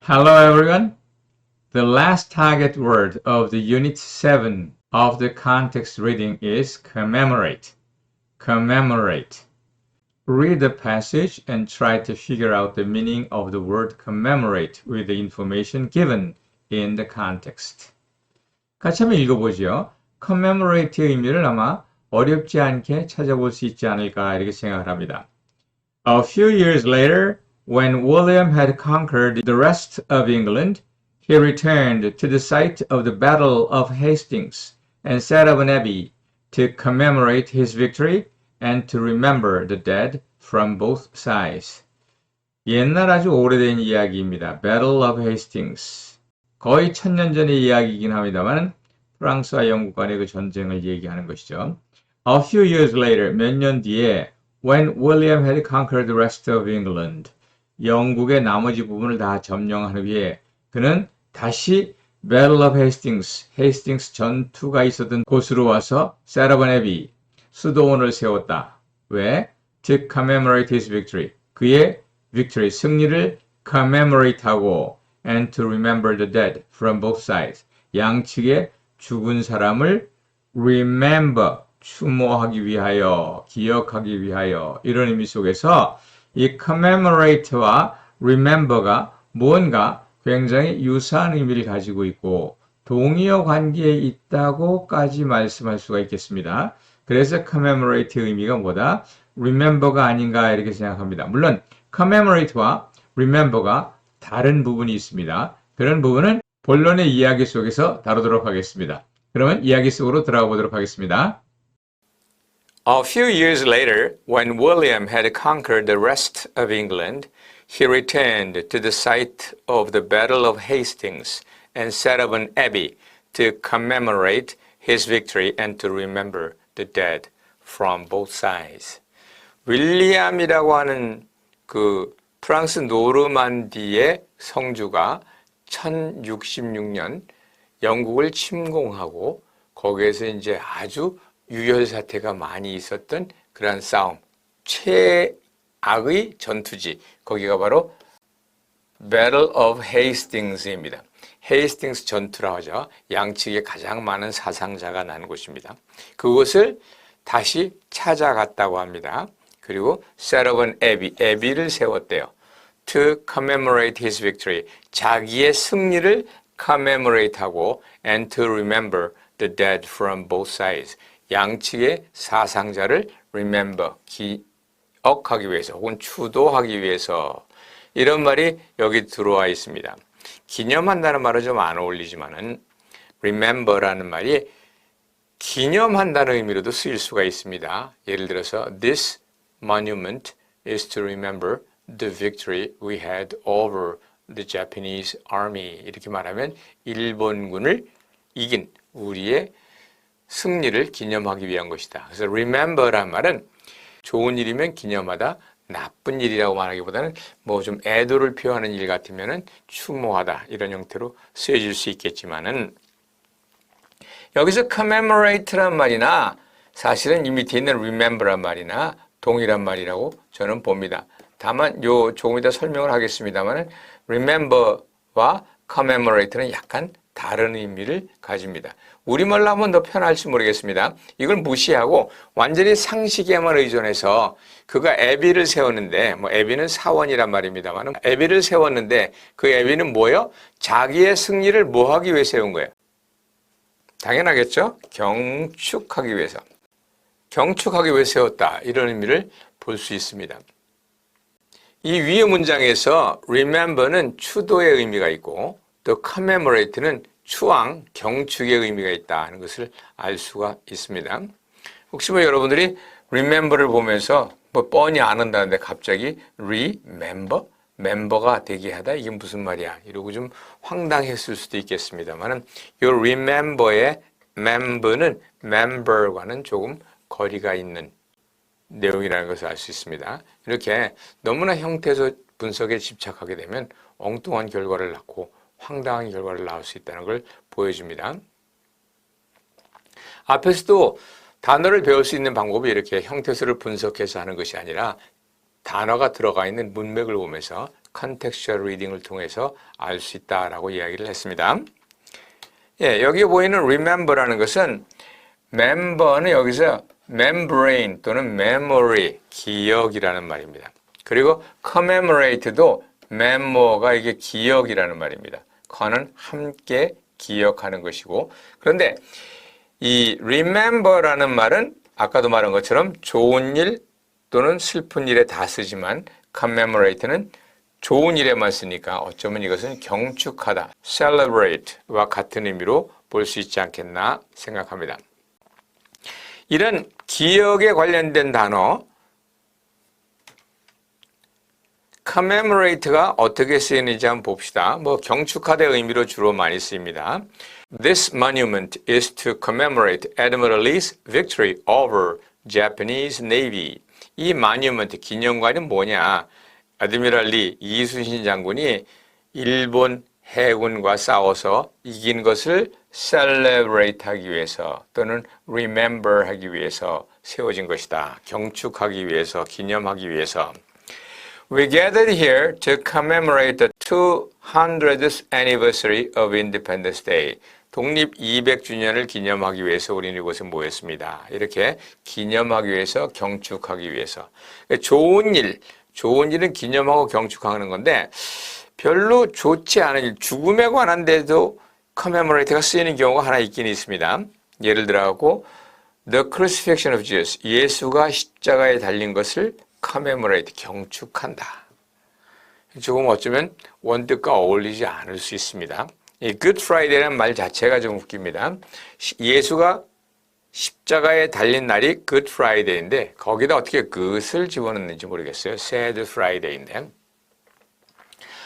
Hello everyone. The last target word of the Unit 7 of the context reading is commemorate. Commemorate. Read the passage and try to figure out the meaning of the word commemorate with the information given in the context. 같이 한번 읽어보죠. commemorate의 의미를 아마 어렵지 않게 찾아볼 수 있지 않을까 이렇게 생각을 합니다. A few years later, when William had conquered the rest of England, he returned to the site of the Battle of Hastings and set up an abbey to commemorate his victory and to remember the dead from both sides. 옛날 아주 오래된 이야기입니다. Battle of Hastings. 거의 1000년 전의 이야기이긴 합니다만 프랑스와 영국 간의 그 전쟁을 얘기하는 것이죠. A few years later, 몇 년 뒤에 When William had conquered the rest of England, 영국의 나머지 부분을 다 점령한 후에 그는 다시 Battle of Hastings, 헤이스팅스 전투가 있었던 곳으로 와서 set up an abbey, 수도원을 세웠다. 왜? To commemorate his victory. 그의 victory, 승리를 commemorate하고 and to remember the dead from both sides. 양측의 죽은 사람을 remember, 추모하기 위하여, 기억하기 위하여 이런 의미 속에서 이 commemorate와 remember가 뭔가 굉장히 유사한 의미를 가지고 있고 동의어 관계에 있다고까지 말씀할 수가 있겠습니다. 그래서 commemorate의 의미가 뭐다? remember가 아닌가 이렇게 생각합니다. 물론 commemorate와 remember가 다른 부분이 있습니다. 그런 부분은 본론의 이야기 속에서 다루도록 하겠습니다. 그러면 이야기 속으로 들어가 보도록 하겠습니다. A few years later, when William had conquered the rest of England, he returned to the site of the Battle of Hastings and set up an abbey to commemorate his victory and to remember the dead from both sides. 윌리엄이라고 하는 그 프랑스 노르만디의 성주가 1066년 영국을 침공하고 거기에서 이제 아주 유혈 사태가 많이 있었던 그러한 싸움, 최악의 전투지, 거기가 바로 Battle of Hastings입니다. 헤이스팅스 전투라고 하죠. 양측에 가장 많은 사상자가 난 곳입니다. 그곳을 다시 찾아갔다고 합니다. 그리고 set up an abbey, abbey를 세웠대요. To commemorate his victory, 자기의 승리를 commemorate하고 and to remember the dead from both sides, 양측의 사상자를 remember, 기억하기 위해서 혹은 추도하기 위해서 이런 말이 여기 들어와 있습니다. 기념한다는 말은 좀 안 어울리지만은 remember라는 말이 기념한다는 의미로도 쓰일 수가 있습니다. 예를 들어서 This monument is to remember the victory we had over the Japanese army. 이렇게 말하면 일본군을 이긴 우리의 승리를 기념하기 위한 것이다. 그래서 remember란 말은 좋은 일이면 기념하다, 나쁜 일이라고 말하기보다는 뭐 좀 애도를 표하는 일 같으면은 추모하다 이런 형태로 쓰여질 수 있겠지만은 여기서 commemorate란 말이나 사실은 이 밑에 있는 remember란 말이나 동일한 말이라고 저는 봅니다. 다만 요 조금 이따 설명을 하겠습니다만은 remember와 commemorate는 약간 다른 의미를 가집니다. 우리말로 하면 더 편할지 모르겠습니다. 이걸 무시하고 완전히 상식에만 의존해서 그가 애비를 세웠는데, 뭐 애비는 사원이란 말입니다만, 애비를 세웠는데 그 애비는 뭐예요? 자기의 승리를 뭐 하기 위해 세운 거예요? 당연하겠죠? 경축하기 위해서. 경축하기 위해 세웠다. 이런 의미를 볼 수 있습니다. 이 위의 문장에서 remember는 추도의 의미가 있고 또 commemorate는 추앙, 경축의 의미가 있다는 것을 알 수가 있습니다. 혹시 뭐 여러분들이 remember를 보면서 뭐 뻔히 아는다는데 갑자기 remember? 멤버가 되게 하다? 이게 무슨 말이야? 이러고 좀 황당했을 수도 있겠습니다만 이 remember의 member는 member과는 조금 거리가 있는 내용이라는 것을 알 수 있습니다. 이렇게 너무나 형태소 분석에 집착하게 되면 엉뚱한 결과를 낳고 황당한 결과를 낳을 수 있다는 걸 보여줍니다. 앞에서도 단어를 배울 수 있는 방법이 이렇게 형태소를 분석해서 하는 것이 아니라 단어가 들어가 있는 문맥을 보면서 contextual reading을 통해서 알 수 있다라고 이야기를 했습니다. 예, 여기 보이는 remember라는 것은 member는 여기서 membrane 또는 memory, 기억이라는 말입니다. 그리고 commemorate도 memo가 이게 기억이라는 말입니다. con은 함께 기억하는 것이고, 그런데 이 remember라는 말은 아까도 말한 것처럼 좋은 일 또는 슬픈 일에 다 쓰지만 commemorate는 좋은 일에만 쓰니까 어쩌면 이것은 경축하다, celebrate와 같은 의미로 볼 수 있지 않겠나 생각합니다. 이런 기억에 관련된 단어 commemorate가 어떻게 쓰이는지 한번 봅시다. 경축하다의 의미로 주로 많이 쓰입니다. This monument is to commemorate Admiral Lee's victory over Japanese Navy. 이 monument, 기념관은 뭐냐? 아드미럴 리, 이순신 장군이 일본 해군과 싸워서 이긴 것을 celebrate 하기 위해서 또는 remember 하기 위해서 세워진 것이다. 경축하기 위해서, 기념하기 위해서. We gathered here to commemorate the 200th anniversary of Independence Day. 독립 200주년을 기념하기 위해서 우리는 이곳에 모였습니다. 이렇게 기념하기 위해서, 경축하기 위해서. 좋은 일은 기념하고 경축하는 건데 별로 좋지 않은 일, 죽음에 관한 데도 commemorate가 쓰이는 경우가 하나 있긴 있습니다. 예를 들어서 The crucifixion of Jesus, 예수가 십자가에 달린 것을 commemorate, 경축한다. 조금 어쩌면 원뜻과 어울리지 않을 수 있습니다. 이 Good Friday라는 말 자체가 좀 웃깁니다. 예수가 십자가에 달린 날이 Good Friday인데 거기다 어떻게 그것을 집어넣는지 모르겠어요. Sad Friday인데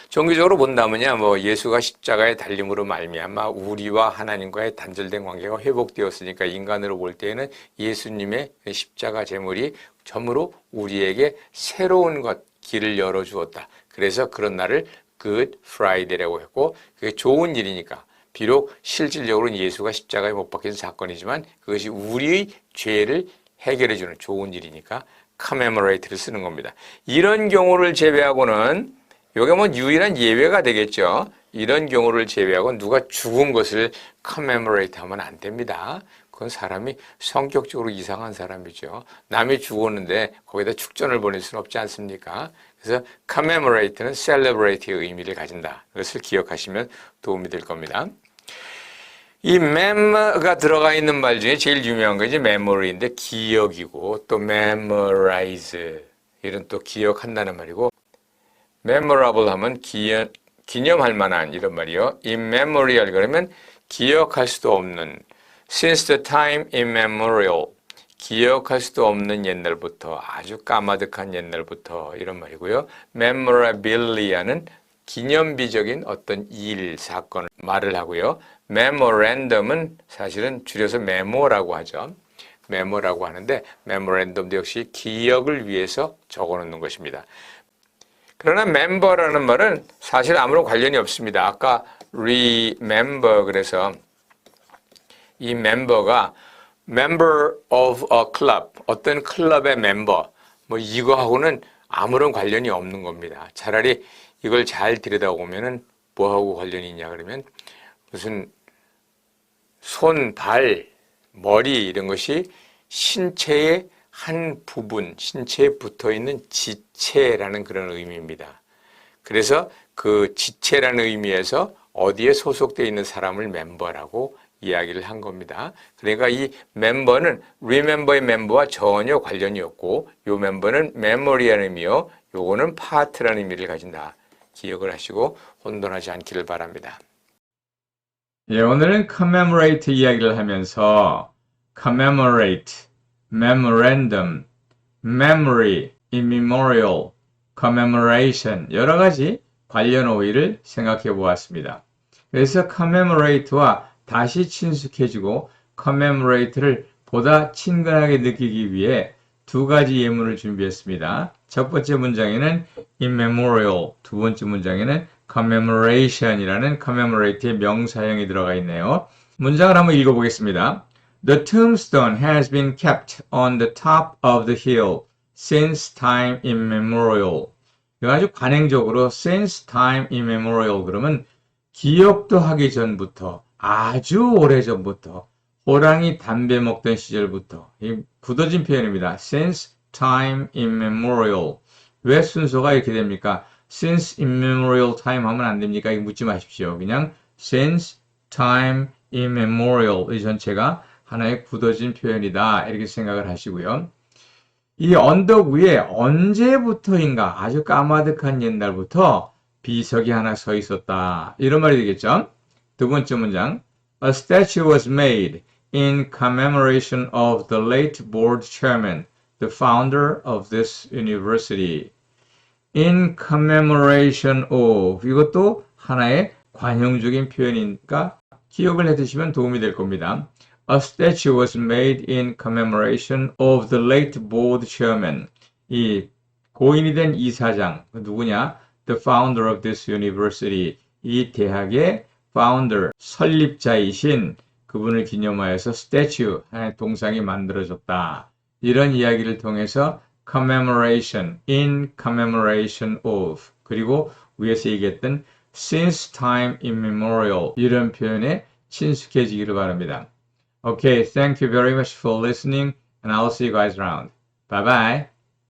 종교적으로 본다면야 예수가 십자가에 달림으로 말미암아 우리와 하나님과의 단절된 관계가 회복되었으니까 인간으로 볼 때에는 예수님의 십자가 제물이 점으로 우리에게 새로운 길을 열어주었다. 그래서 그런 날을 Good Friday라고 했고 그게 좋은 일이니까 비록 실질적으로는 예수가 십자가에 못 박힌 사건이지만 그것이 우리의 죄를 해결해주는 좋은 일이니까 commemorate를 쓰는 겁니다. 이런 경우를 제외하고는 이게 유일한 예외가 되겠죠. 이런 경우를 제외하고 누가 죽은 것을 commemorate 하면 안 됩니다. 그건 사람이 성격적으로 이상한 사람이죠. 남이 죽었는데 거기다 축전을 보낼 수는 없지 않습니까? 그래서 commemorate는 celebrate의 의미를 가진다. 그것을 기억하시면 도움이 될 겁니다. 이 mem가 들어가 있는 말 중에 제일 유명한 게 이제 memory인데 기억이고 또 memorize 이런 또 기억한다는 말이고 memorable 하면 기념할 만한 이런 말이요. immemorial 그러면 기억할 수도 없는 since the time immemorial 기억할 수도 없는 옛날부터 아주 까마득한 옛날부터 이런 말이고요. memorabilia는 기념비적인 어떤 일, 사건을 말을 하고요. memorandum은 사실은 줄여서 메모라고 하죠. 메모라고 하는데 memorandum도 역시 기억을 위해서 적어놓는 것입니다. 그러나 member라는 말은 사실 아무런 관련이 없습니다. 아까 remember 그래서 이 member가 member of a club, 어떤 클럽의 멤버, 이거하고는 아무런 관련이 없는 겁니다. 차라리 이걸 잘 들여다보면은 뭐하고 관련이 있냐 그러면 무슨 손, 발, 머리 이런 것이 신체의 한 부분, 신체에 붙어있는 지체라는 그런 의미입니다. 그래서 그 지체라는 의미에서 어디에 소속되어 있는 사람을 멤버라고 이야기를 한 겁니다. 그러니까 이 멤버는 remember의 멤버와 전혀 관련이 없고 요 멤버는 memory라는 의미요. 요거는 part라는 의미를 가진다. 기억을 하시고 혼돈하지 않기를 바랍니다. 예, 오늘은 commemorate 이야기를 하면서 commemorate, memorandum, memory, immemorial, commemoration 여러 가지 관련 어휘를 생각해 보았습니다. 그래서 commemorate와 다시 친숙해지고 commemorate를 보다 친근하게 느끼기 위해 두 가지 예문을 준비했습니다. 첫 번째 문장에는 immemorial, 두 번째 문장에는 commemoration이라는 commemorate의 명사형이 들어가 있네요. 문장을 한번 읽어보겠습니다. The tombstone has been kept on the top of the hill since time immemorial. 이거 아주 관행적으로 since time immemorial 그러면 기억도 하기 전부터 아주 오래전부터 호랑이 담배 먹던 시절부터 이 굳어진 표현입니다. since time immemorial. 왜 순서가 이렇게 됩니까? since immemorial time 하면 안 됩니까? 이거 묻지 마십시오. 그냥 since time immemorial 이 전체가 하나의 굳어진 표현이다. 이렇게 생각을 하시고요. 이 언덕 위에 언제부터인가 아주 까마득한 옛날부터 비석이 하나 서 있었다. 이런 말이 되겠죠? 두 번째 문장. A statue was made in commemoration of the late board chairman, the founder of this university. In commemoration of. 이것도 하나의 관용적인 표현이니까 기억을 해두시면 도움이 될 겁니다. A statue was made in commemoration of the late board chairman. 이 고인이 된 이사장, 누구냐? The founder of this university. 이 대학의 founder, 설립자이신 그분을 기념하여서 statue, 하나의 동상이 만들어졌다. 이런 이야기를 통해서 commemoration, in commemoration of, 그리고 위에서 얘기했던 since time immemorial 이런 표현에 친숙해지기를 바랍니다. Okay, thank you very much for listening and I'll see you guys around. Bye bye.